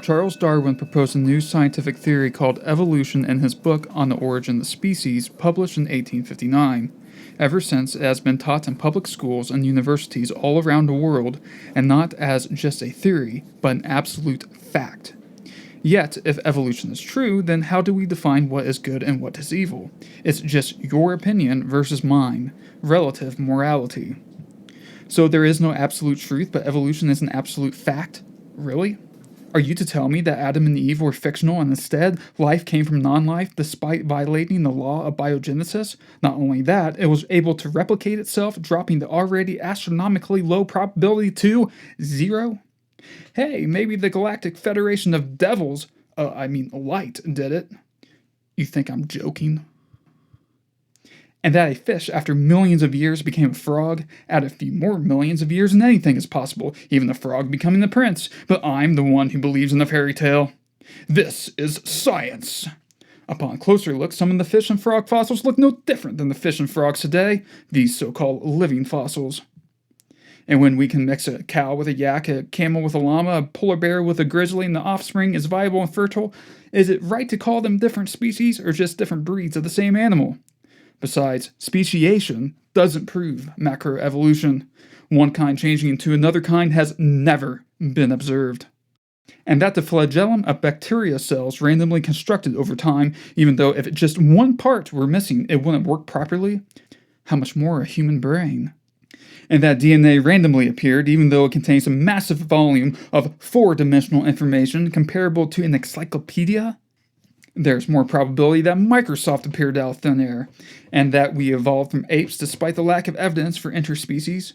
Charles Darwin proposed a new scientific theory called evolution in his book On the Origin of Species, published in 1859. Ever since, it has been taught in public schools and universities all around the world, and not as just a theory, but an absolute fact. Yet, if evolution is true, then how do we define what is good and what is evil? It's just your opinion versus mine, relative morality. So there is no absolute truth, but evolution is an absolute fact? Really? Are you to tell me that Adam and Eve were fictional and instead life came from non-life despite violating the law of biogenesis? Not only that, it was able to replicate itself, dropping the already astronomically low probability to 0? Hey, maybe the Galactic Federation of Devils, Light, did it. You think I'm joking? And that a fish, after millions of years, became a frog, add a few more millions of years, and anything is possible, even the frog becoming the prince. But I'm the one who believes in the fairy tale. This is science. Upon closer look, some of the fish and frog fossils look no different than the fish and frogs today, these so-called living fossils. And when we can mix a cow with a yak, a camel with a llama, a polar bear with a grizzly, and the offspring is viable and fertile, is it right to call them different species or just different breeds of the same animal? Besides, speciation doesn't prove macroevolution. One kind changing into another kind has never been observed. And that the flagellum of bacteria cells randomly constructed over time, even though if just one part were missing, it wouldn't work properly, how much more a human brain? And that DNA randomly appeared, even though it contains a massive volume of four-dimensional information comparable to an encyclopedia? There's more probability that Microsoft appeared out of thin air, and that we evolved from apes despite the lack of evidence for interspecies.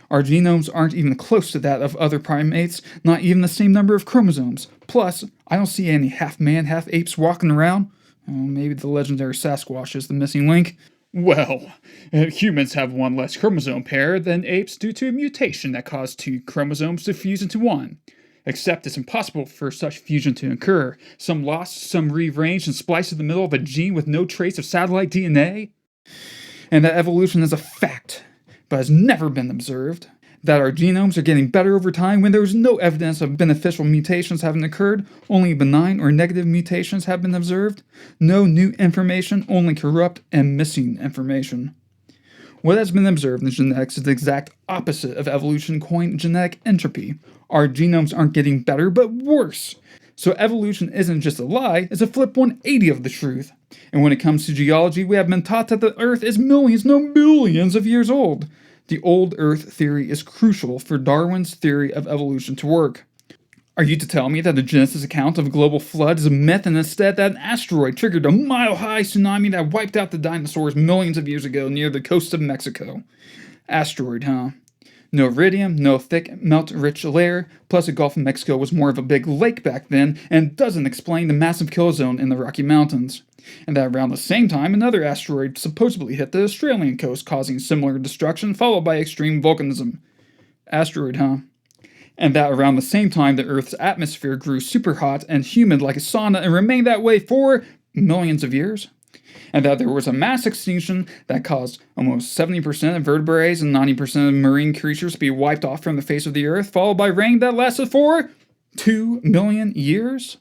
Our genomes aren't even close to that of other primates, not even the same number of chromosomes. Plus, I don't see any half-man, half-apes walking around. Maybe the legendary Sasquatch is the missing link. Well, humans have one less chromosome pair than apes due to a mutation that caused two chromosomes to fuse into one. Except it's impossible for such fusion to occur. Some lost, some rearranged and spliced in the middle of a gene with no trace of satellite DNA. And that evolution is a fact, but has never been observed. That our genomes are getting better over time when there is no evidence of beneficial mutations having occurred, only benign or negative mutations have been observed. No new information, only corrupt and missing information. What has been observed in genetics is the exact opposite of evolution, coined genetic entropy. Our genomes aren't getting better, but worse. So evolution isn't just a lie, it's a flip 180 of the truth. And when it comes to geology, we have been taught that the Earth is millions, no billions of years old. The old Earth theory is crucial for Darwin's theory of evolution to work. Are you to tell me that the Genesis account of a global flood is a myth and instead that an asteroid triggered a mile-high tsunami that wiped out the dinosaurs millions of years ago near the coast of Mexico? Asteroid, huh? No iridium, no thick, melt-rich layer, plus the Gulf of Mexico was more of a big lake back then and doesn't explain the massive kill zone in the Rocky Mountains. And that around the same time, another asteroid supposedly hit the Australian coast, causing similar destruction, followed by extreme volcanism. Asteroid, huh? And that around the same time, the Earth's atmosphere grew super hot and humid like a sauna and remained that way for millions of years. And that there was a mass extinction that caused almost 70% of vertebrates and 90% of marine creatures to be wiped off from the face of the Earth, followed by rain that lasted for 2 million years?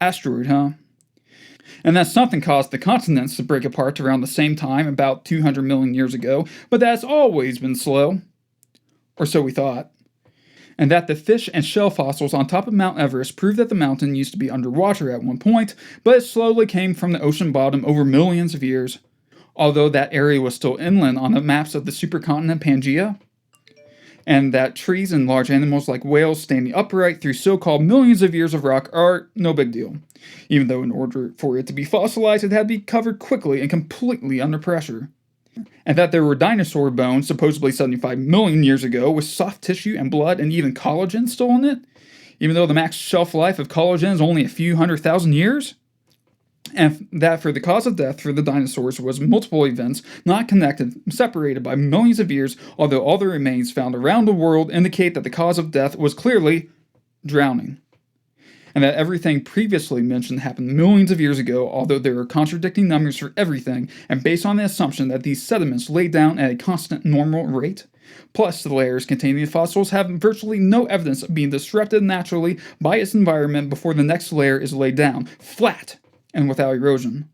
Asteroid, huh? And that something caused the continents to break apart around the same time, about 200 million years ago, but that's always been slow. Or so we thought. And that the fish and shell fossils on top of Mount Everest prove that the mountain used to be underwater at one point, but it slowly came from the ocean bottom over millions of years, although that area was still inland on the maps of the supercontinent Pangaea. And that trees and large animals like whales standing upright through so-called millions of years of rock are no big deal, even though in order for it to be fossilized it had to be covered quickly and completely under pressure. And that there were dinosaur bones supposedly 75 million years ago with soft tissue and blood and even collagen still in it, even though the max shelf life of collagen is only a few 100,000 years. And that for the cause of death for the dinosaurs was multiple events, not connected, separated by millions of years, although all the remains found around the world indicate that the cause of death was clearly drowning. And that everything previously mentioned happened millions of years ago, although there are contradicting numbers for everything, and based on the assumption that these sediments lay down at a constant normal rate. Plus, the layers containing the fossils have virtually no evidence of being disrupted naturally by its environment before the next layer is laid down, flat and without erosion.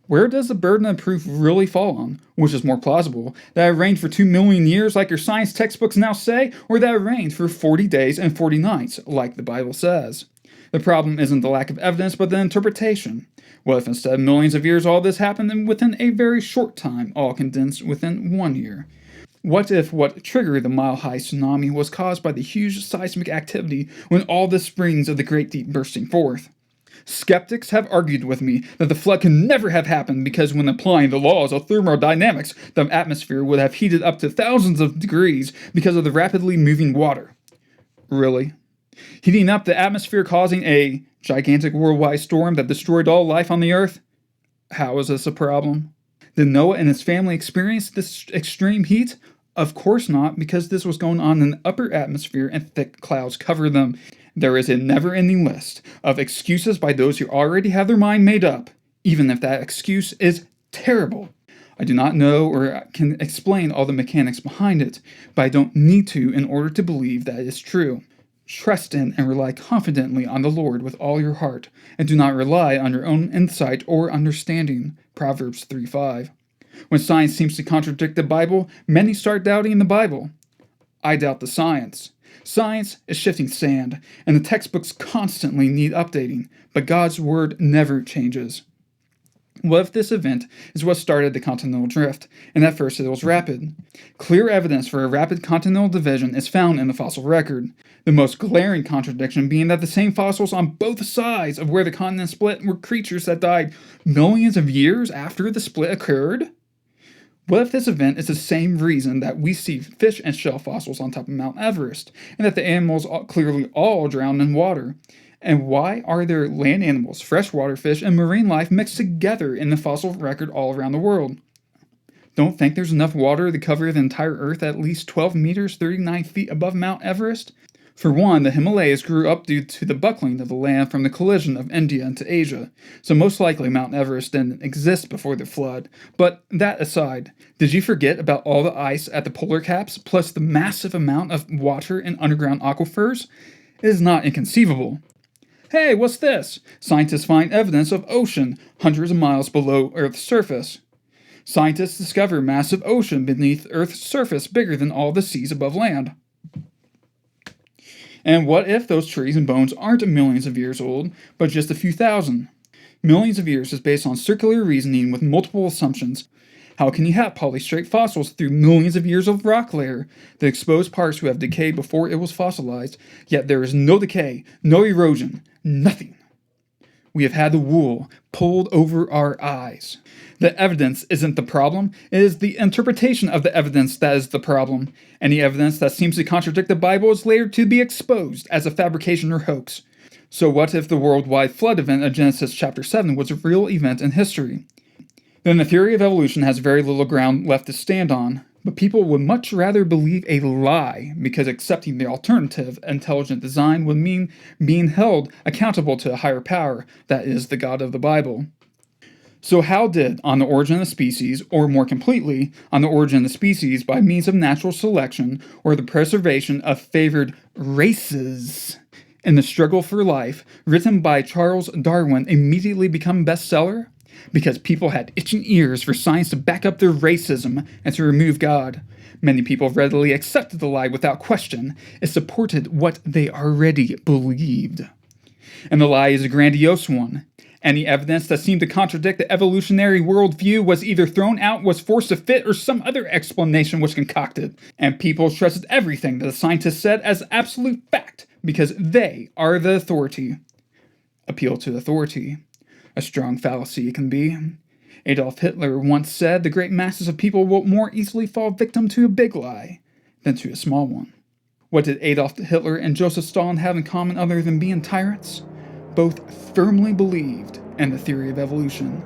Where does the burden of proof really fall on? Which is more plausible, that it rained for 2 million years like your science textbooks now say, or that it rained for 40 days and 40 nights like the Bible says? The problem isn't the lack of evidence, but the interpretation. What if instead of millions of years all this happened within a very short time, all condensed within 1 year? What if what triggered the mile-high tsunami was caused by the huge seismic activity when all the springs of the Great Deep bursting forth? Skeptics have argued with me that the flood can never have happened because when applying the laws of thermodynamics, the atmosphere would have heated up to thousands of degrees because of the rapidly moving water. Really? Heating up the atmosphere causing a gigantic worldwide storm that destroyed all life on the earth? How is this a problem? Did Noah and his family experience this extreme heat? Of course not, because this was going on in the upper atmosphere and thick clouds covered them. There is a never-ending list of excuses by those who already have their mind made up, even if that excuse is terrible. I do not know or can explain all the mechanics behind it, but I don't need to in order to believe that it is true. Trust in and rely confidently on the Lord with all your heart, and do not rely on your own insight or understanding. Proverbs 3:5. When science seems to contradict the Bible, many start doubting the Bible. I doubt the science. Science is shifting sand, and the textbooks constantly need updating, but God's word never changes. What if this event is what started the continental drift, and at first it was rapid? Clear evidence for a rapid continental division is found in the fossil record, the most glaring contradiction being that the same fossils on both sides of where the continent split were creatures that died millions of years after the split occurred? What if this event is the same reason that we see fish and shell fossils on top of Mount Everest, and that the animals clearly all drowned in water? And why are there land animals, freshwater fish, and marine life mixed together in the fossil record all around the world? Don't think there's enough water to cover the entire Earth at least 12 meters, 39 feet above Mount Everest? For one, the Himalayas grew up due to the buckling of the land from the collision of India into Asia, so most likely Mount Everest didn't exist before the flood. But that aside, did you forget about all the ice at the polar caps, plus the massive amount of water in underground aquifers? It is not inconceivable. Hey, what's this? Scientists find evidence of ocean hundreds of miles below Earth's surface. Scientists discover massive ocean beneath Earth's surface bigger than all the seas above land. And what if those trees and bones aren't millions of years old, but just a few thousand? Millions of years is based on circular reasoning with multiple assumptions. How can you have polystrate fossils through millions of years of rock layer, the exposed parts who have decayed before it was fossilized, yet there is no decay, no erosion, nothing? We have had the wool pulled over our eyes. The evidence isn't the problem, it is the interpretation of the evidence that is the problem. Any evidence that seems to contradict the Bible is later to be exposed as a fabrication or hoax. So what if the worldwide flood event of Genesis chapter 7 was a real event in history? Then the theory of evolution has very little ground left to stand on, but people would much rather believe a lie because accepting the alternative, intelligent design, would mean being held accountable to a higher power, that is, the God of the Bible. So how did, on the origin of the species, or more completely, on the origin of the species by means of natural selection or the preservation of favored races in the Struggle for Life, written by Charles Darwin, immediately become bestseller? Because people had itching ears for science to back up their racism and to remove God. Many people readily accepted the lie without question. It supported what they already believed. And the lie is a grandiose one. Any evidence that seemed to contradict the evolutionary worldview was either thrown out, was forced to fit, or some other explanation was concocted. And people trusted everything that the scientists said as absolute fact because they are the authority. Appeal to authority. A strong fallacy it can be. Adolf Hitler once said the great masses of people will more easily fall victim to a big lie than to a small one. What did Adolf Hitler and Joseph Stalin have in common other than being tyrants? Both firmly believed in the theory of evolution.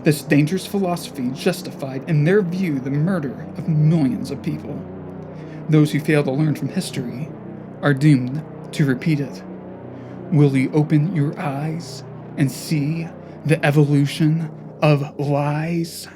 This dangerous philosophy justified, in their view, the murder of millions of people. Those who fail to learn from history are doomed to repeat it. Will you open your eyes and see the evolution of lies?